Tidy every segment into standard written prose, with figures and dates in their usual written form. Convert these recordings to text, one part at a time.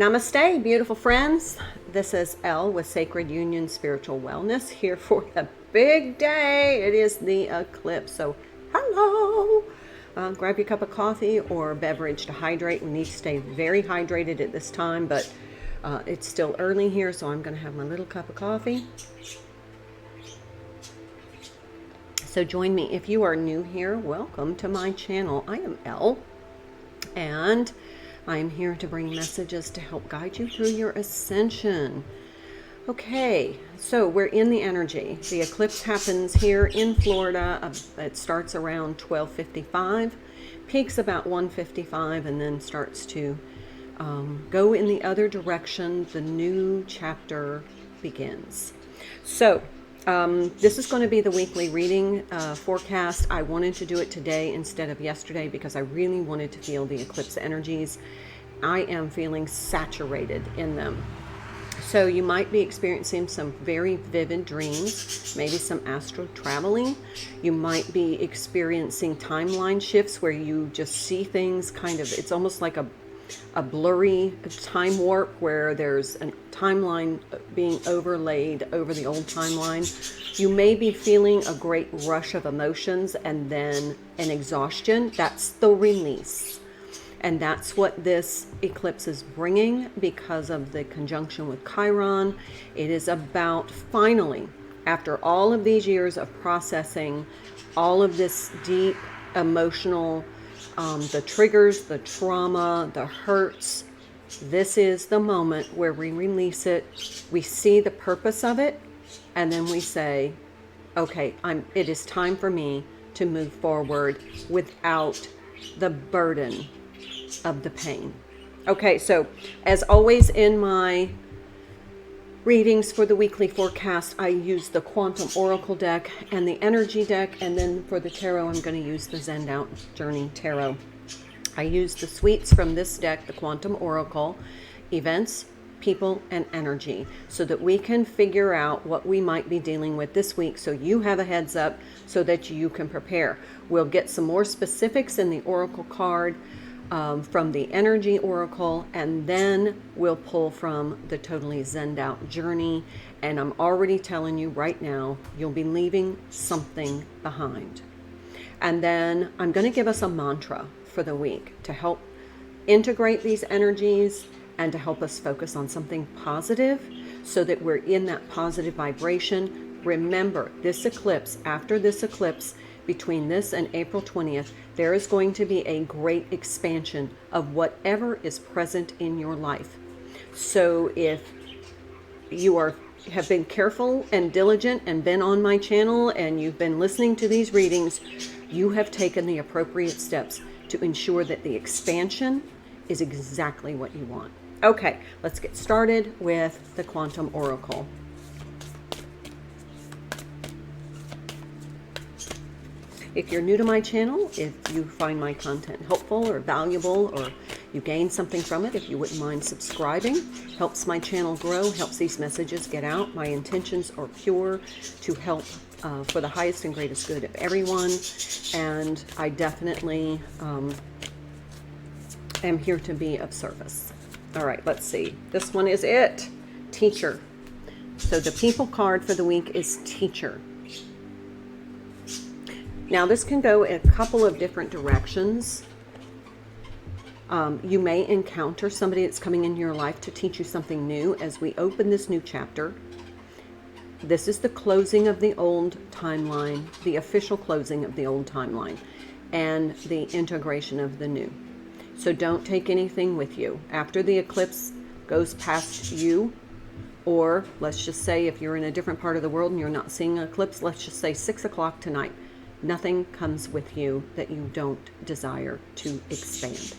Namaste, beautiful friends. This is Elle with Sacred Union Spiritual Wellness here for the big day. It is the eclipse. So, hello. Grab your cup of coffee or beverage to hydrate. We need to stay very hydrated at this time, but it's still early here, so I'm going to have my little cup of coffee. So join me. If you are new here, welcome to my channel. I am Elle, and I am here to bring messages to help guide you through your ascension. Okay, so we're in the energy. The eclipse happens here in Florida. It starts around 12:55, peaks about 1:55, and then starts to go in the other direction. The new chapter begins. So this is going to be the weekly reading forecast. I wanted to do it today instead of yesterday because I really wanted to feel the eclipse energies. I am feeling saturated in them. So you might be experiencing some very vivid dreams, maybe some astral traveling. You might be experiencing timeline shifts where you just see things kind of, it's almost like a blurry time warp where there's a timeline being overlaid over the old timeline. You may be feeling a great rush of emotions and then an exhaustion. That's the release. And that's what this eclipse is bringing because of the conjunction with Chiron. It is about finally, after all of these years of processing all of this deep emotional the triggers, the trauma, the hurts. This is the moment where we release it. We see the purpose of it, and then we say, okay, it is time for me to move forward without the burden of the pain. Okay, so as always in my readings for the weekly forecast, I use the Quantum Oracle deck and the Energy deck, and then for the tarot, I'm going to use the Zen Out Journey Tarot. I use the suites from this deck, the Quantum Oracle, events, people, and energy, so that we can figure out what we might be dealing with this week, so you have a heads up so that you can prepare. We'll get some more specifics in the Oracle card from the Energy Oracle, and then we'll pull from the Totally Zen'd Out Journey. And I'm already telling you right now, you'll be leaving something behind. And then I'm going to give us a mantra for the week to help integrate these energies and to help us focus on something positive so that we're in that positive vibration. Remember, this eclipse, after this eclipse, between this and April 20th, there is going to be a great expansion of whatever is present in your life. So if you have been careful and diligent and been on my channel and you've been listening to these readings, you have taken the appropriate steps to ensure that the expansion is exactly what you want. Okay, let's get started with the Quantum Oracle. If you're new to my channel, if you find my content helpful or valuable, or you gain something from it, if you wouldn't mind subscribing, helps my channel grow, helps these messages get out. My intentions are pure to help for the highest and greatest good of everyone, and I definitely am here to be of service. All right, let's see. This one is it. Teacher. So the people card for the week is Teacher. Now, this can go in a couple of different directions. You may encounter somebody that's coming into your life to teach you something new as we open this new chapter. This is the closing of the old timeline, the official closing of the old timeline, and the integration of the new. So don't take anything with you. After the eclipse goes past you, or let's just say if you're in a different part of the world and you're not seeing an eclipse, let's just say 6 o'clock tonight. Nothing comes with you that you don't desire to expand.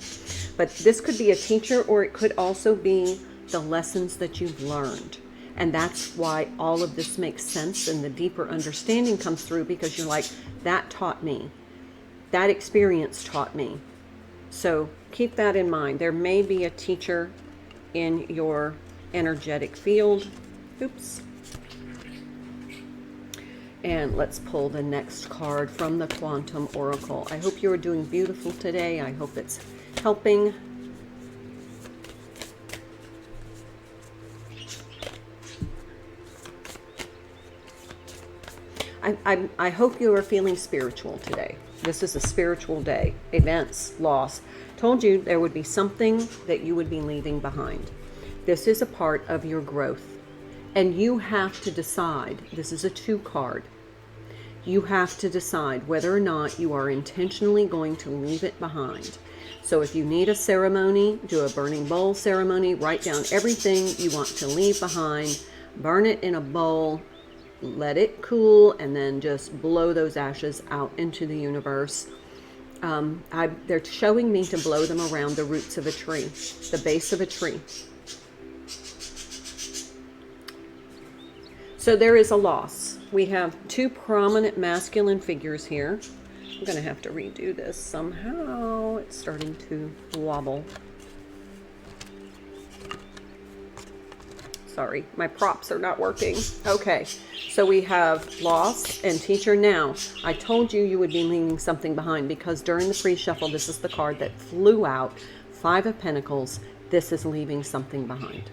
But this could be a teacher, or it could also be the lessons that you've learned. And that's why all of this makes sense and the deeper understanding comes through, because you're like, that taught me. That experience taught me. So keep that in mind. There may be a teacher in your energetic field. Oops. And let's pull the next card from the Quantum Oracle. I hope you are doing beautiful today. I hope it's helping. I hope you are feeling spiritual today. This is a spiritual day. Events, loss. Told you there would be something that you would be leaving behind. This is a part of your growth. And you have to decide, this is a 2 card. You have to decide whether or not you are intentionally going to leave it behind. So if you need a ceremony, do a burning bowl ceremony, write down everything you want to leave behind, burn it in a bowl, let it cool, and then just blow those ashes out into the universe. They're showing me to blow them around the roots of a tree, the base of a tree. So there is a loss. We have 2 prominent masculine figures here. I'm going to have to redo this somehow. It's starting to wobble. Sorry, my props are not working. Okay, so we have loss and teacher. Now, I told you would be leaving something behind because during the pre-shuffle, this is the card that flew out. 5 of Pentacles. This is leaving something behind.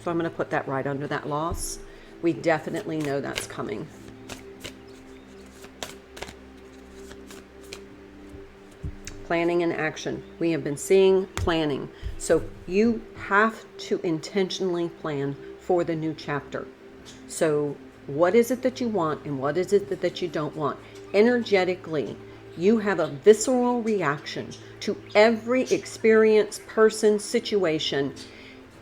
So I'm going to put that right under that loss. We definitely know that's coming. Planning and action. We have been seeing planning. So you have to intentionally plan for the new chapter. So what is it that you want and what is it that you don't want? Energetically, you have a visceral reaction to every experience, person, situation.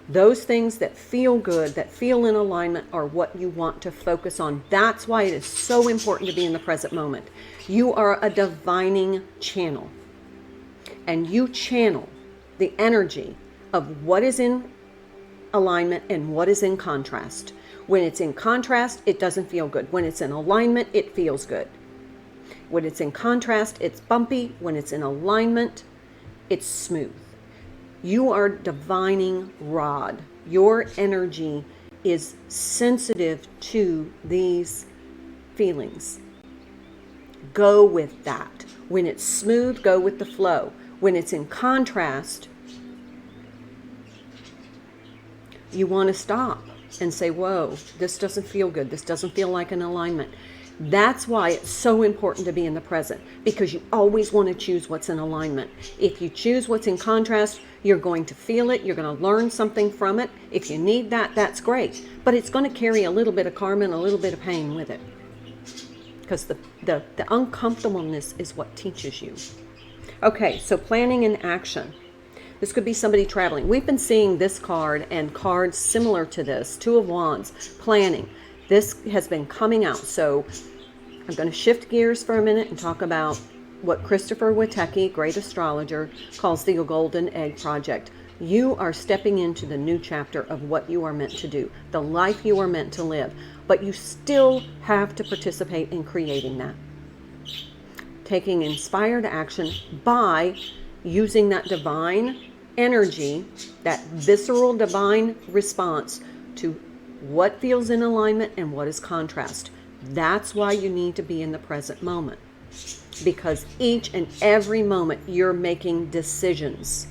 Those things that feel good, that feel in alignment, are what you want to focus on. That's why it is so important to be in the present moment. You are a divining channel. And you channel the energy of what is in alignment and what is in contrast. When it's in contrast, it doesn't feel good. When it's in alignment, it feels good. When it's in contrast, it's bumpy. When it's in alignment, it's smooth. You are divining rod. Your energy is sensitive to these feelings. Go with that. When it's smooth, go with the flow. When it's in contrast, you want to stop and say, whoa, this doesn't feel good. This doesn't feel like an alignment. That's why it's so important to be in the present, because you always want to choose what's in alignment. If you choose what's in contrast, you're going to feel it. You're going to learn something from it. If you need that, that's great. But it's going to carry a little bit of karma and a little bit of pain with it. Because the uncomfortableness is what teaches you. Okay, so planning and action. This could be somebody traveling. We've been seeing this card and cards similar to this, 2 of Wands, planning. This has been coming out. So I'm going to shift gears for a minute and talk about what Christopher Witecki, great astrologer, calls the Golden Egg Project. You are stepping into the new chapter of what you are meant to do, the life you are meant to live. But you still have to participate in creating that. Taking inspired action by using that divine energy, that visceral divine response to what feels in alignment and what is contrast. That's why you need to be in the present moment. Because each and every moment you're making decisions.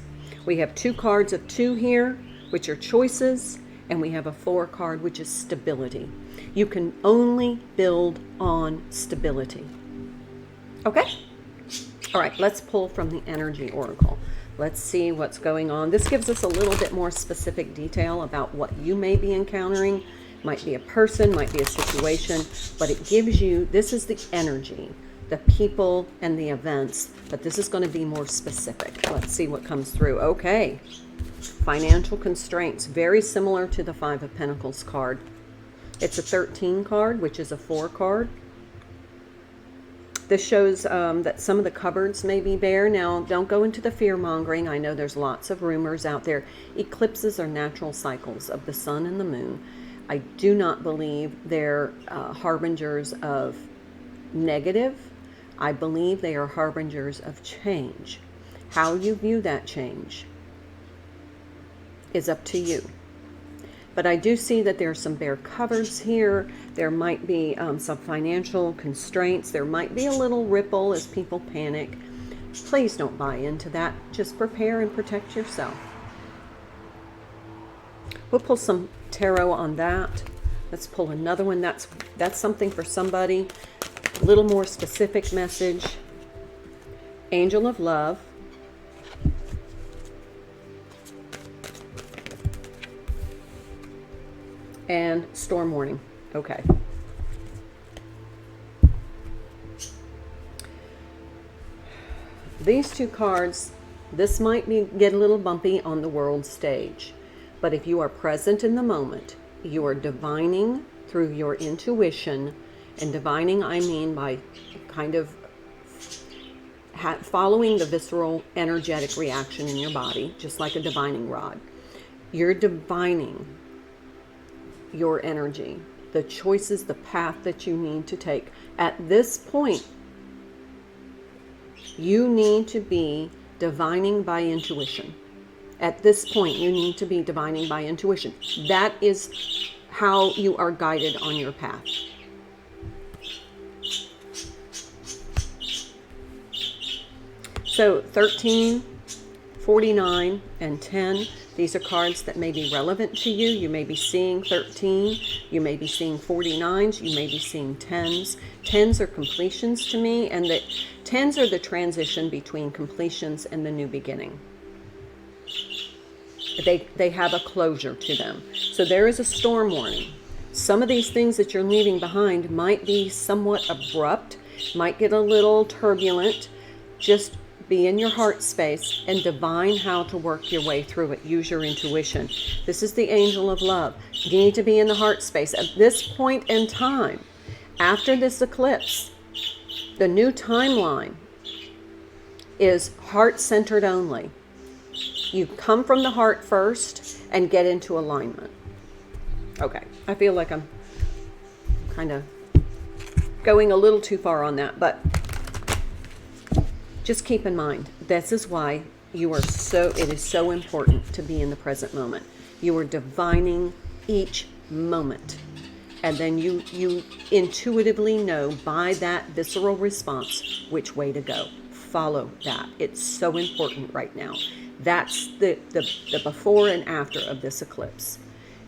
We have 2 cards of 2 here, which are choices, and we have a 4 card, which is stability. You can only build on stability. Okay? All right, let's pull from the Energy Oracle. Let's see what's going on. This gives us a little bit more specific detail about what you may be encountering. Might be a person, might be a situation, but it gives you, this is the energy, the people and the events, but this is going to be more specific. Let's see what comes through. Okay. Financial constraints, very similar to the 5 of Pentacles card. It's a 13 card, which is a 4 card. This shows that some of the cupboards may be bare. Now, don't go into the fear-mongering. I know there's lots of rumors out there. Eclipses are natural cycles of the sun and the moon. I do not believe they're harbingers of negative. I believe they are harbingers of change. How you view that change is up to you. But I do see that there are some bare cupboards here. There might be some financial constraints. There might be a little ripple as people panic. Please don't buy into that. Just prepare and protect yourself. We'll pull some tarot on that. Let's pull another one. That's something for somebody. A little more specific message. Angel of Love. And Storm Warning. Okay. These two cards, this might get a little bumpy on the world stage. But if you are present in the moment, you are divining through your intuition. And divining, I mean by kind of following the visceral energetic reaction in your body, just like a divining rod. You're divining your energy, the choices, the path that you need to take. At this point, you need to be divining by intuition. At this point, you need to be divining by intuition. That is how you are guided on your path. So 13, 49, and 10, these are cards that may be relevant to you. You may be seeing 13, you may be seeing 49s, you may be seeing 10s. 10s are completions to me, and the 10s are the transition between completions and the new beginning. They have a closure to them. So there is a storm warning. Some of these things that you're leaving behind might be somewhat abrupt, might get a little turbulent. Just be in your heart space and divine how to work your way through it. Use your intuition. This is the Angel of Love. You need to be in the heart space. At this point in time, after this eclipse, the new timeline is heart-centered only. You come from the heart first and get into alignment. Okay, I feel like I'm kind of going a little too far on that, but just keep in mind, this is why it is so important to be in the present moment. You are divining each moment. And then you intuitively know by that visceral response which way to go. Follow that. It's so important right now. That's the before and after of this eclipse,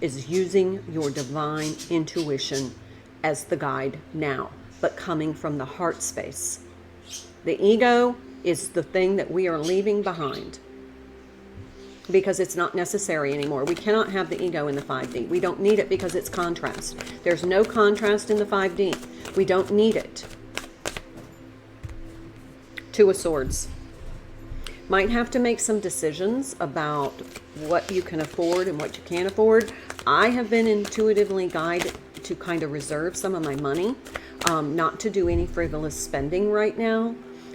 is using your divine intuition as the guide now, but coming from the heart space. The ego is the thing that we are leaving behind because it's not necessary anymore. We cannot have the ego in the 5D. We don't need it because it's contrast. There's no contrast in the 5D. We don't need it. Two of Swords. Might have to make some decisions about what you can afford and what you can't afford. I have been intuitively guided to kind of reserve some of my money, not to do any frivolous spending right now.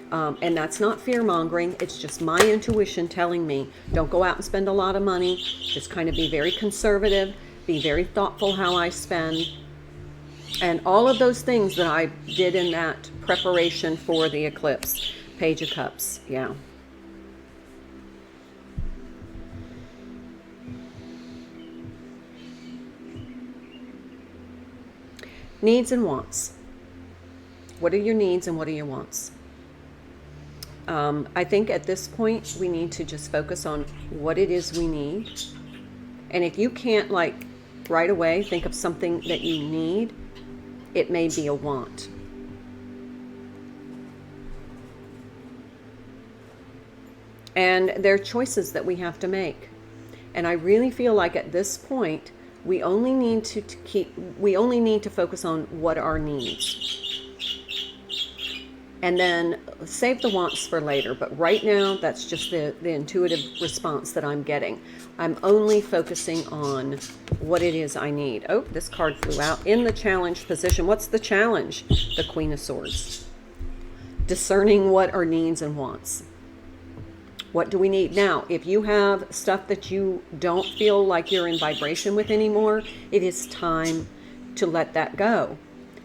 And that's not fear-mongering. It's just my intuition telling me, don't go out and spend a lot of money. Just kind of be very conservative, be very thoughtful how I spend. And all of those things that I did in that preparation for the eclipse. Page of Cups, yeah. Needs and wants. What are your needs and what are your wants? I think at this point we need to just focus on what it is we need. And if you can't like right away think of something that you need, it may be a want. And there are choices that we have to make. And I really feel like at this point we only need to focus on what our needs. And then save the wants for later. But right now, that's just the intuitive response that I'm getting. I'm only focusing on what it is I need. Oh, this card flew out. In the challenge position. What's the challenge? The Queen of Swords. Discerning what our needs and wants. What do we need? Now, if you have stuff that you don't feel like you're in vibration with anymore, it is time to let that go.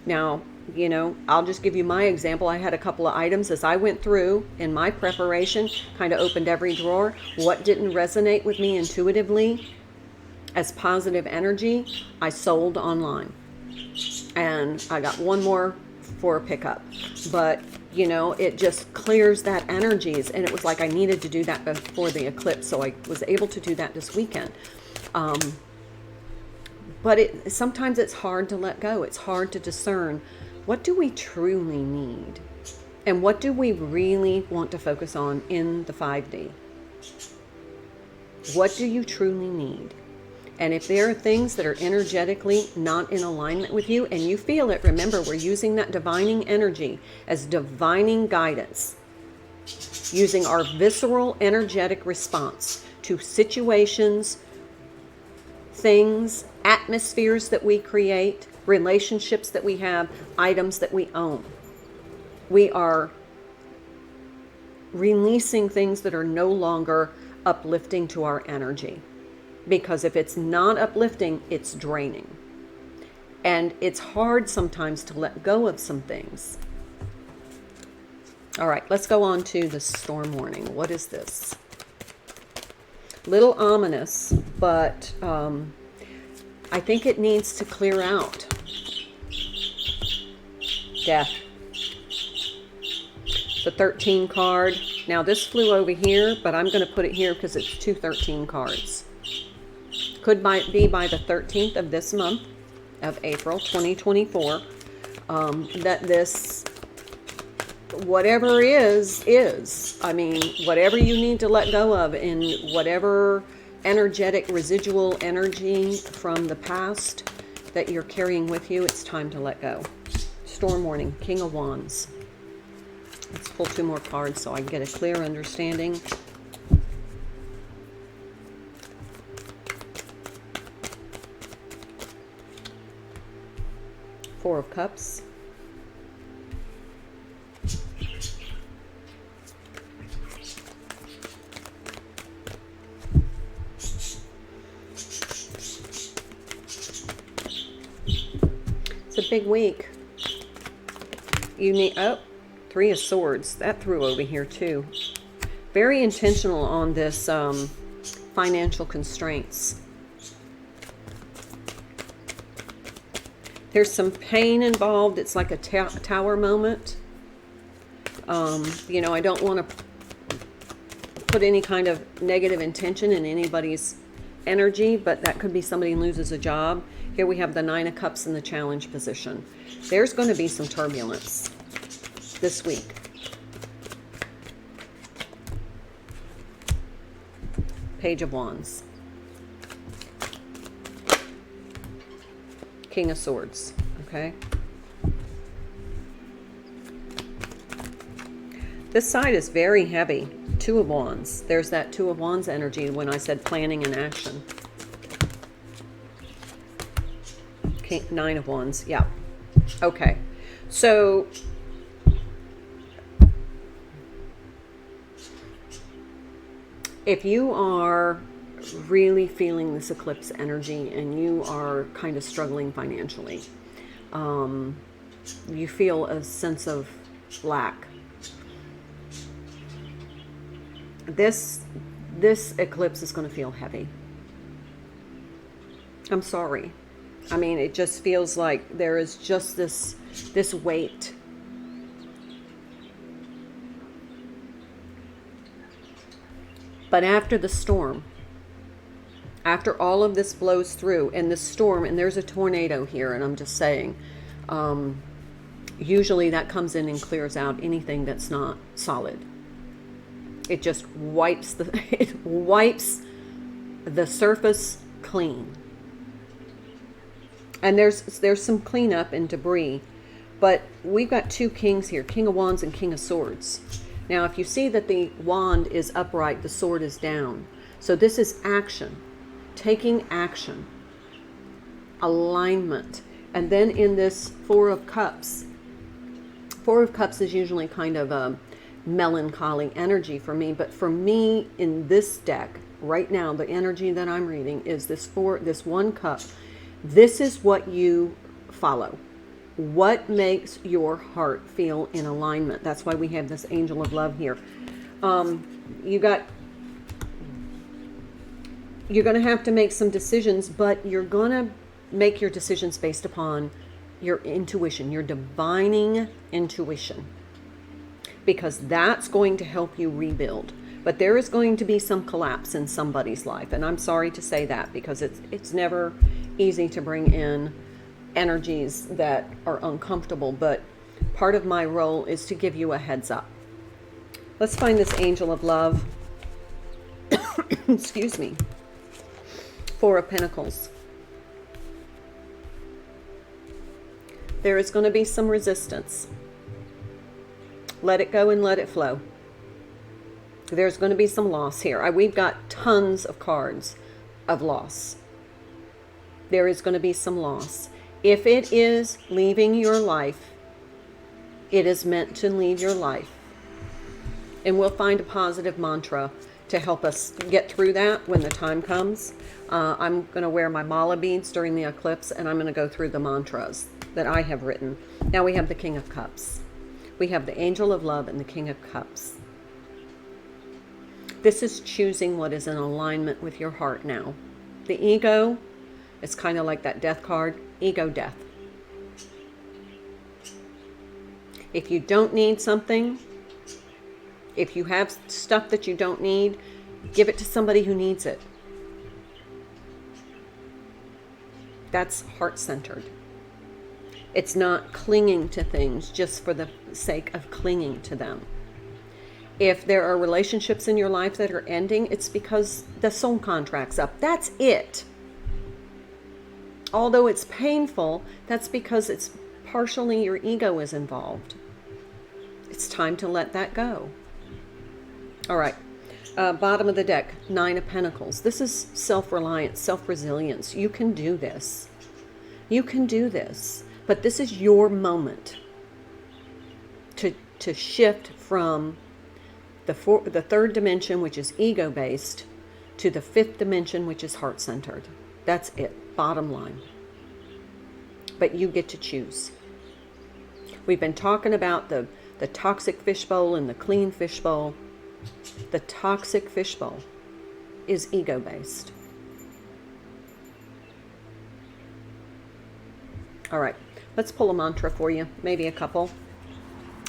Now, you know, I'll just give you my example. I had a couple of items as I went through in my preparation, kind of opened every drawer. What didn't resonate with me intuitively as positive energy, I sold online. And I got one more for a pickup. But, you know, it just clears that energies. And it was like I needed to do that before the eclipse. So I was able to do that this weekend. But sometimes it's hard to let go. It's hard to discern, what do we truly need? And what do we really want to focus on in the 5D? What do you truly need? And if there are things that are energetically not in alignment with you and you feel it, remember, we're using that divining energy as divining guidance, using our visceral energetic response to situations, things, atmospheres that we create, relationships that we have, items that we own. We are releasing things that are no longer uplifting to our energy. Because if it's not uplifting, it's draining. And it's hard sometimes to let go of some things. All right, let's go on to the storm warning. What is this? Little ominous, but I think it needs to clear out. Death. The 13 card. Now this flew over here, but I'm going to put it here because it's 2 13 cards. Could be by the 13th of this month of April 2024 that this, whatever is. I mean, whatever you need to let go of in whatever energetic residual energy from the past that you're carrying with you, it's time to let go. Storm warning, King of Wands. Let's pull 2 more cards so I can get a clear understanding. Four of Cups. It's a big week. You need, 3 of Swords. That threw over here too. Very intentional on this financial constraints. There's some pain involved. It's like a tower moment. You know, I don't want to put any kind of negative intention in anybody's energy, but that could be somebody loses a job. Here we have the 9 of Cups in the challenge position. There's going to be some turbulence this week. Page of Wands. King of Swords, okay? This side is very heavy. 2 of Wands. There's that 2 of Wands energy when I said planning and action. King, 9 of Wands, yeah. Okay, so if you are really feeling this eclipse energy and you are kind of struggling financially, you feel a sense of lack, this eclipse is going to feel heavy. I'm sorry. I mean, it just feels like there is just this weight. But after the storm, after all of this blows through, and the storm, and there's a tornado here, and I'm just saying, usually that comes in and clears out anything that's not solid. It just wipes the surface clean. And there's some cleanup and debris, but we've got 2 kings here, King of Wands and King of Swords. Now, if you see that the wand is upright, the sword is down. So this is action, taking action, alignment. And then in this 4 of Cups, 4 of Cups is usually kind of a melancholy energy for me. But for me, in this deck, right now, the energy that I'm reading is this 1 cup. This is what you follow. What makes your heart feel in alignment? That's why we have this angel of love here. You're going to have to make some decisions, but you're going to make your decisions based upon your intuition, your divining intuition, because that's going to help you rebuild. But there is going to be some collapse in somebody's life, and I'm sorry to say that, because it's never easy to bring in energies that are uncomfortable, but part of my role is to give you a heads up. Let's find this angel of love. Excuse me. Four of Pentacles. There is going to be some resistance. Let it go and let it flow. There's going to be some loss here. We've got tons of cards of loss. There is going to be some loss. If it is leaving your life, it is meant to leave your life. And we'll find a positive mantra to help us get through that when the time comes. I'm going to wear my mala beads during the eclipse, and I'm going to go through the mantras that I have written. Now we have the King of Cups. We have the Angel of Love and the King of Cups. This is choosing what is in alignment with your heart now. The ego, it's kind of like that death card, ego death. If you don't need something, if you have stuff that you don't need, give it to somebody who needs it. That's heart-centered. It's not clinging to things just for the sake of clinging to them. If there are relationships in your life that are ending, it's because the soul contract's up. That's it. Although it's painful, that's because it's partially your ego is involved. It's time to let that go. All right. Bottom of the deck, Nine of Pentacles. This is self-reliance, self-resilience. You can do this. You can do this. But this is your moment to shift from the third dimension, which is ego-based, to the fifth dimension, which is heart-centered. That's it. Bottom line. But you get to choose. We've been talking about the toxic fishbowl and the clean fishbowl. The toxic fishbowl is ego-based. All right, let's pull a mantra for you, maybe a couple.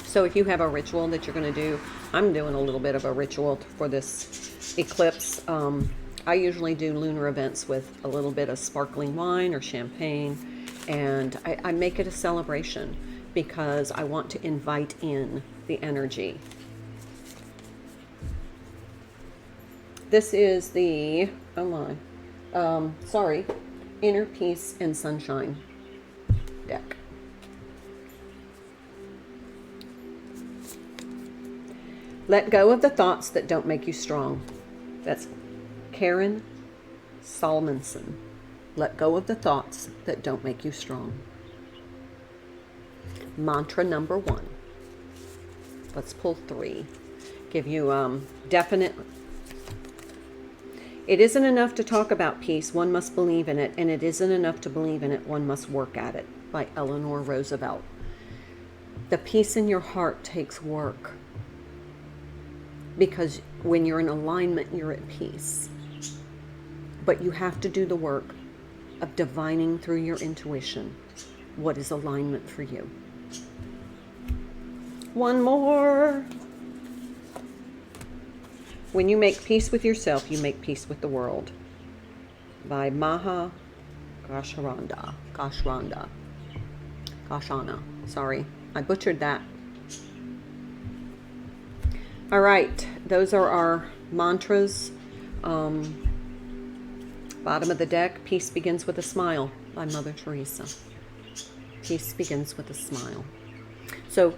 So if you have a ritual that you're going to do, I'm doing a little bit of a ritual for this eclipse. I usually do lunar events with a little bit of sparkling wine or champagne, and I make it a celebration because I want to invite in the energy. This is the, Inner Peace and Sunshine deck. Let go of the thoughts that don't make you strong. That's Karen Salmonson. Let go of the thoughts that don't make you strong. Mantra number 1. Let's pull 3. Give you definite. It isn't enough to talk about peace. One must believe in it. And it isn't enough to believe in it. One must work at it. By Eleanor Roosevelt. The peace in your heart takes work. Because when you're in alignment, you're at peace. But you have to do the work of divining through your intuition what is alignment for you. One more. When you make peace with yourself, you make peace with the world. By Maha Gashana. Sorry, I butchered that. All right, those are our mantras. Bottom of the deck, Peace Begins with a Smile by Mother Teresa. Peace begins with a smile. So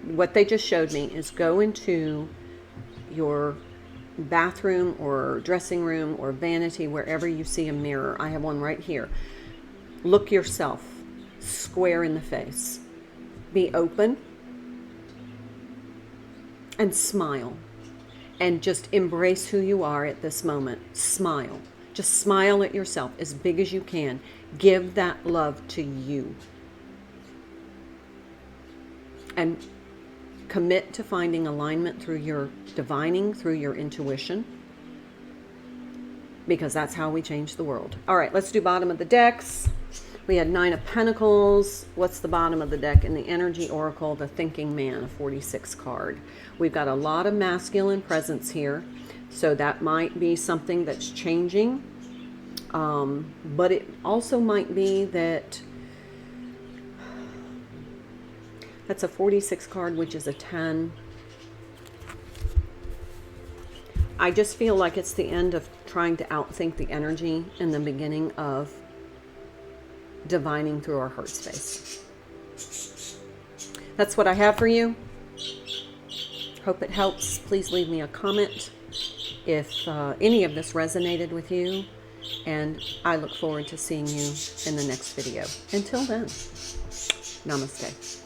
what they just showed me is go into your bathroom or dressing room or vanity, wherever you see a mirror. I have one right here. Look yourself square in the face. Be open and smile. And just embrace who you are at this moment. Smile. Just smile at yourself as big as you can. Give that love to you. And commit to finding alignment through your divining, through your intuition. Because that's how we change the world. All right, let's do bottom of the decks. We had 9 of Pentacles. What's the bottom of the deck? In the Energy Oracle, the Thinking Man, a 46 card. We've got a lot of masculine presence here. So that might be something that's changing. But it also might be that that's a 46 card, which is a 10. I just feel like it's the end of trying to outthink the energy and the beginning of divining through our heart space. That's what I have for you. Hope it helps. Please leave me a comment if any of this resonated with you. And I look forward to seeing you in the next video. Until then, namaste.